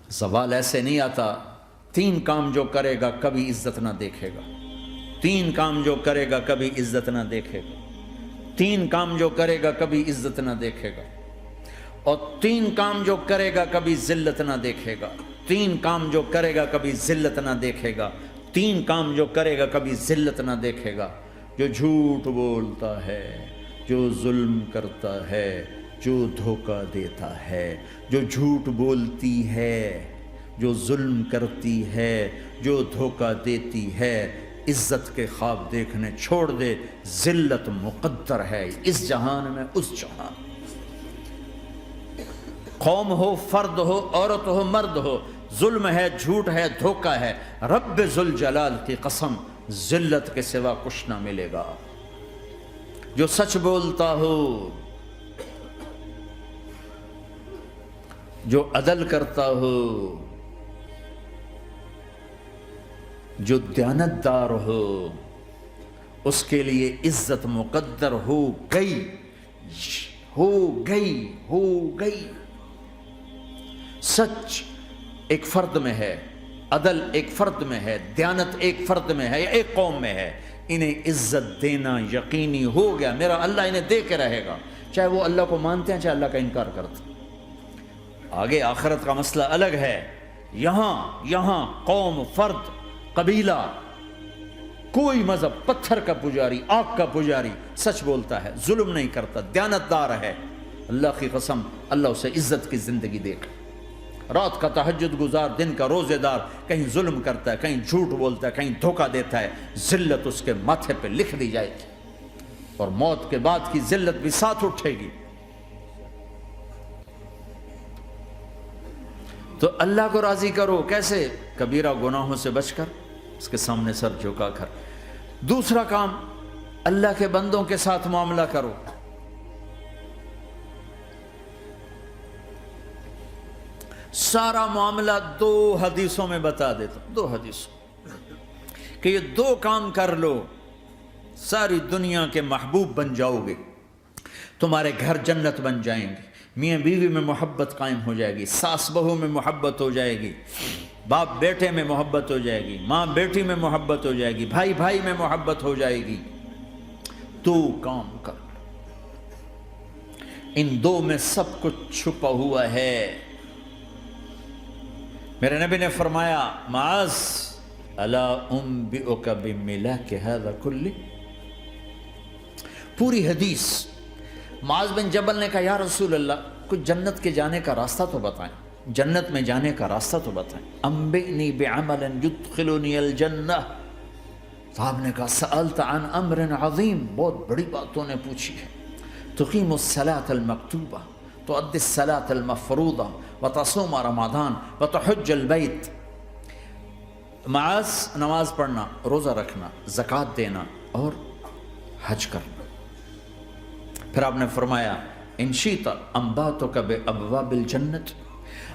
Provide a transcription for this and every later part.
زوال ایسے نہیں آتا. 3 کام جو کرے گا کبھی عزت نہ دیکھے گا. 3 کام جو کرے گا کبھی عزت نہ دیکھے گا. 3 کام جو کرے گا کبھی عزت نہ دیکھے گا. اور 3 کام جو کرے گا کبھی ذلت نہ دیکھے گا. 3 کام جو کرے گا کبھی ذلت نہ دیکھے گا. 3 کام جو کرے گا کبھی ذلت نہ دیکھے گا. جو جھوٹ بولتا ہے، جو ظلم کرتا ہے، جو دھوکہ دیتا ہے، جو جھوٹ بولتی ہے، جو ظلم کرتی ہے، جو دھوکہ دیتی ہے، عزت کے خواب دیکھنے چھوڑ دے. ذلت مقدر ہے اس جہان میں اس جہان. قوم ہو، فرد ہو، عورت ہو، مرد ہو، ظلم ہے، جھوٹ ہے، دھوکہ ہے، رب ذوالجلال کی قسم ذلت کے سوا کچھ نہ ملے گا. جو سچ بولتا ہو، جو عدل کرتا ہو، جو دیانتدار ہو، اس کے لیے عزت مقدر ہو گئی، ہو گئی، ہو گئی. سچ ایک فرد میں ہے، عدل ایک فرد میں ہے، دیانت ایک فرد میں ہے یا ایک قوم میں ہے. انہیں عزت دینا یقینی ہو گیا. میرا اللہ انہیں دے کے رہے گا، چاہے وہ اللہ کو مانتے ہیں چاہے اللہ کا انکار کرتے ہیں. آگے آخرت کا مسئلہ الگ ہے. یہاں قوم، فرد، قبیلہ، کوئی مذہب، پتھر کا پجاری، آگ کا پجاری سچ بولتا ہے، ظلم نہیں کرتا، دیانتدار ہے، اللہ کی قسم اللہ اسے عزت کی زندگی دے گا. رات کا تہجد گزار، دن کا روزے دار، کہیں ظلم کرتا ہے، کہیں جھوٹ بولتا ہے، کہیں دھوکہ دیتا ہے، ذلت اس کے ماتھے پہ لکھ دی جائے گی اور موت کے بعد کی ذلت بھی ساتھ اٹھے گی. تو اللہ کو راضی کرو. کیسے؟ کبیرہ گناہوں سے بچ کر، اس کے سامنے سر جھکا کر. دوسرا کام، اللہ کے بندوں کے ساتھ معاملہ کرو. سارا معاملہ 2 حدیثوں میں بتا دیتا ہوں. 2 حدیثوں کہ یہ 2 کام کر لو، ساری دنیا کے محبوب بن جاؤ گے، تمہارے گھر جنت بن جائیں گے، میاں بیوی میں محبت قائم ہو جائے گی، ساس بہو میں محبت ہو جائے گی، باپ بیٹے میں محبت ہو جائے گی، ماں بیٹی میں محبت ہو جائے گی، بھائی بھائی میں محبت ہو جائے گی. 2 کام کر لو. ان 2 میں سب کچھ چھپا ہوا ہے. میرے نبی نے فرمایا معاذ الا انبئک بملاک ھذا کلہ. پوری حدیث. معاذ بن جبل نے کہا یا رسول اللہ کچھ جنت کے جانے کا راستہ تو بتائیں، جنت میں جانے کا راستہ تو بتائیں. انبئنی بعمل یدخلنی الجنہ. صاحب نے کہا سألت عن امر عظیم، بہت بڑی باتوں نے پوچھی ہے. تقیم الصلاة المکتوبہ، تؤدی الصلاة المفروضہ، وتصوم رمضان، وتحج البیت. معاذ نماز پڑھنا، روزہ رکھنا، زکوٰۃ دینا اور حج کرنا. پھر آپ نے فرمایا ان شئت انبأتک بابواب الجنت.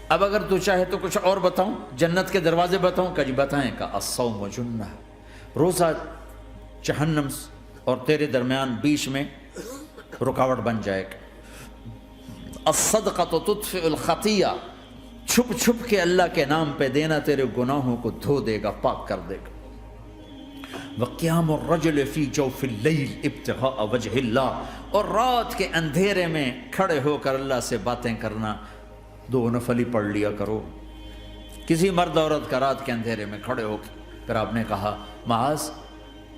اب اگر تو چاہے تو کچھ اور بتاؤں، جنت کے دروازے بتاؤں؟ کہ جی بتائیں. کہ الصوم جنہ، روزہ جہنم اور تیرے درمیان بیچ میں رکاوٹ بن جائے گا. الصدقۃ تطفئ الخطیہ، چھپ چھپ کے اللہ کے نام پہ دینا تیرے گناہوں کو دھو دے گا، پاک کر دے گا. وقیام الرجل فی جوف اللیل ابتغاء وجہ اللہ، اور رات کے اندھیرے میں کھڑے ہو کر اللہ سے باتیں کرنا. 2 نفل ہی پڑھ لیا کرو، کسی مرد عورت کا رات کے اندھیرے میں کھڑے ہو کے. پھر آپ نے کہا معاذ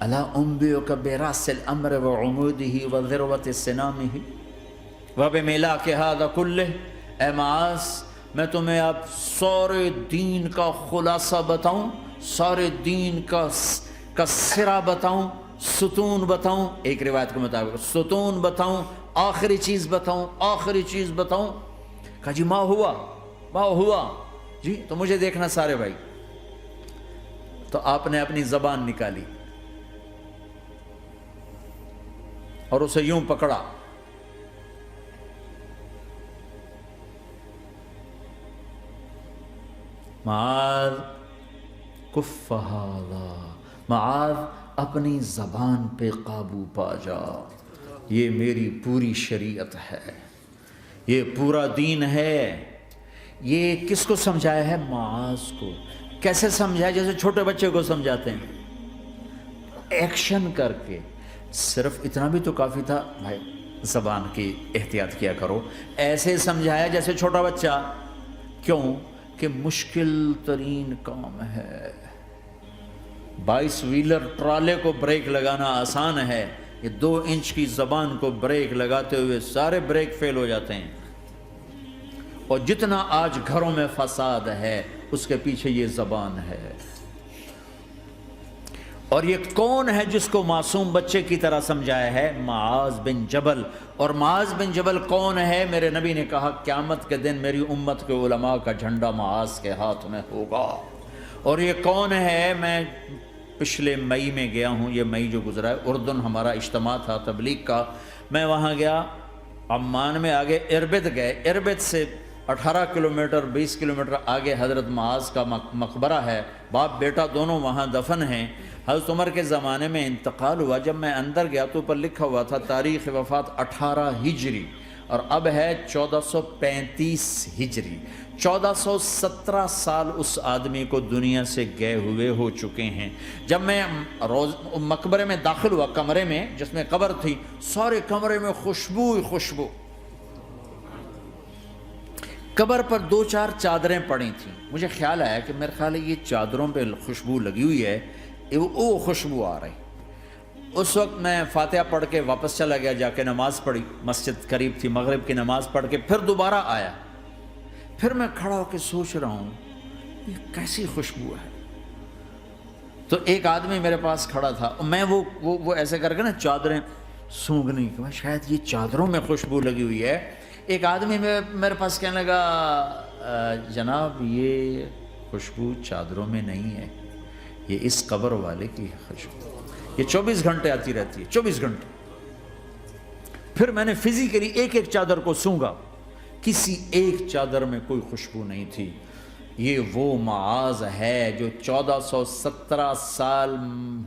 الا انبئک براس الامر وعمودہ وذروۃ سنامہ وبملاک ھذا کلہ. اے معاذ میں تمہیں اب سارے دین کا خلاصہ بتاؤں، سارے دین کا سرا بتاؤں، ستون بتاؤں، ایک روایت کے مطابق ستون بتاؤں، آخری چیز بتاؤں، آخری چیز بتاؤں. کہا جی ما ہوا جی تو مجھے دیکھنا سارے بھائی. تو آپ نے اپنی زبان نکالی اور اسے یوں پکڑا، معاذ کف ھذا، معاذ اپنی زبان پہ قابو پا جا، یہ میری پوری شریعت ہے، یہ پورا دین ہے، یہ کس کو سمجھایا ہے؟ معاذ کو۔ کیسے سمجھایا؟ جیسے چھوٹے بچے کو سمجھاتے ہیں، ایکشن کر کے۔ صرف اتنا بھی تو کافی تھا، بھائی زبان کی احتیاط کیا کرو، ایسے سمجھایا جیسے چھوٹا بچہ۔ کیوں کہ مشکل ترین کام ہے۔ 22 ویلر ٹرالے کو بریک لگانا آسان ہے، یہ 2 انچ کی زبان کو بریک لگاتے ہوئے سارے بریک فیل ہو جاتے ہیں۔ اور جتنا آج گھروں میں فساد ہے اس کے پیچھے یہ زبان ہے۔ اور یہ کون ہے جس کو معصوم بچے کی طرح سمجھایا ہے؟ معاذ بن جبل۔ اور معاذ بن جبل کون ہے؟ میرے نبی نے کہا قیامت کے دن میری امت کے علماء کا جھنڈا معاذ کے ہاتھ میں ہوگا۔ اور یہ کون ہے؟ میں پچھلے مئی میں گیا ہوں، یہ مئی جو گزرا ہے، اردن ہمارا اجتماع تھا تبلیغ کا، میں وہاں گیا، عمان میں آگے اربد گئے، اربد سے 18 کلومیٹر 20 کلومیٹر آگے حضرت معاذ کا مقبرہ ہے، باپ بیٹا دونوں وہاں دفن ہیں۔ حضرت عمر کے زمانے میں انتقال ہوا، جب میں اندر گیا تو اوپر لکھا ہوا تھا تاریخ وفات 18 ہجری، اور اب ہے 1435 ہجری۔ 1417 سال اس آدمی کو دنیا سے گئے ہوئے ہو چکے ہیں۔ جب میں مقبرے میں داخل ہوا، کمرے میں جس میں قبر تھی، سارے کمرے میں خوشبو ہی خوشبو۔ قبر پر 2-4 چادریں پڑی تھیں، مجھے خیال آیا کہ میرے خیال ہے یہ چادروں پہ خوشبو لگی ہوئی ہے، وہ خوشبو آ رہی۔ اس وقت میں فاتحہ پڑھ کے واپس چلا گیا، جا کے نماز پڑھی، مسجد قریب تھی، مغرب کی نماز پڑھ کے پھر دوبارہ آیا۔ پھر میں کھڑا ہو کے سوچ رہا ہوں یہ کیسی خوشبو ہے۔ تو ایک آدمی میرے پاس کھڑا تھا، میں وہ ایسے کر کے نا چادریں سونگھنے کی، شاید یہ چادروں میں خوشبو لگی ہوئی ہے۔ ایک آدمی میرے پاس کہنے لگا جناب یہ خوشبو چادروں میں نہیں ہے، یہ اس قبر والے کی خوشبو، یہ 24 گھنٹے آتی رہتی ہے، 24 گھنٹے۔ پھر میں نے فزیکلی ایک ایک چادر کو سونگا، کسی ایک چادر میں کوئی خوشبو نہیں تھی۔ یہ وہ معاذ ہے جو 1417 سال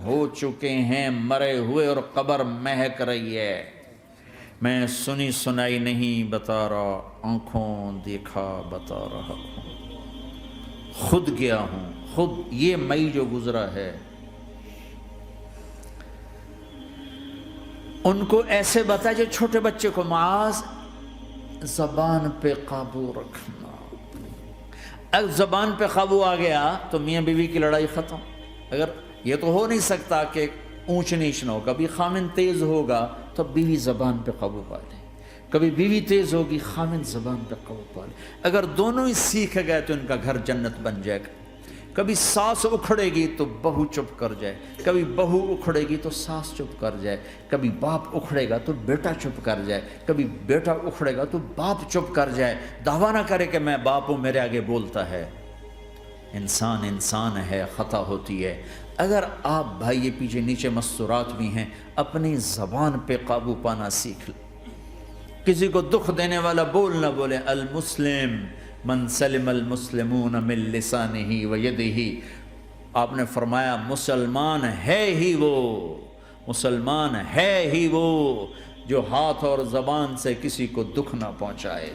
ہو چکے ہیں مرے ہوئے، اور قبر مہک رہی ہے۔ میں سنی سنائی نہیں بتا رہا، آنکھوں دیکھا بتا رہا ہوں، خود گیا ہوں، خود یہ مئی جو گزرا ہے۔ ان کو ایسے بتا جو چھوٹے بچے کو، معاذ زبان پہ قابو رکھنا۔ اگر زبان پہ قابو آ گیا تو میاں بیوی کی لڑائی ختم۔ اگر یہ تو ہو نہیں سکتا کہ اونچ نیچ نہ ہو، کبھی خامن تیز ہوگا تو بیوی زبان پہ قابو پا لے، کبھی بیوی تیز ہوگی خامن زبان پہ قابو پا لے۔ اگر دونوں ہی سیکھ گئے تو ان کا گھر جنت بن جائے گا۔ کبھی ساس اکھڑے گی تو بہو چپ کر جائے، کبھی بہو اکھڑے گی تو ساس چپ کر جائے، کبھی باپ اکھڑے گا تو بیٹا چپ کر جائے، کبھی بیٹا اکھڑے گا تو باپ چپ کر جائے۔ دعویٰ نہ کرے کہ میں باپ ہوں میرے آگے بولتا ہے۔ انسان انسان ہے، خطا ہوتی ہے۔ اگر آپ بھائی یہ پیچھے نیچے مستورات بھی ہیں، اپنی زبان پہ قابو پانا سیکھ لیں۔ کسی کو دکھ دینے والا بول نہ بولے۔ المسلم من سلم المسلمون من لسانہ و یدہ، آپ نے فرمایا مسلمان ہے ہی وہ، مسلمان ہے ہی وہ جو ہاتھ اور زبان سے کسی کو دکھ نہ پہنچائے۔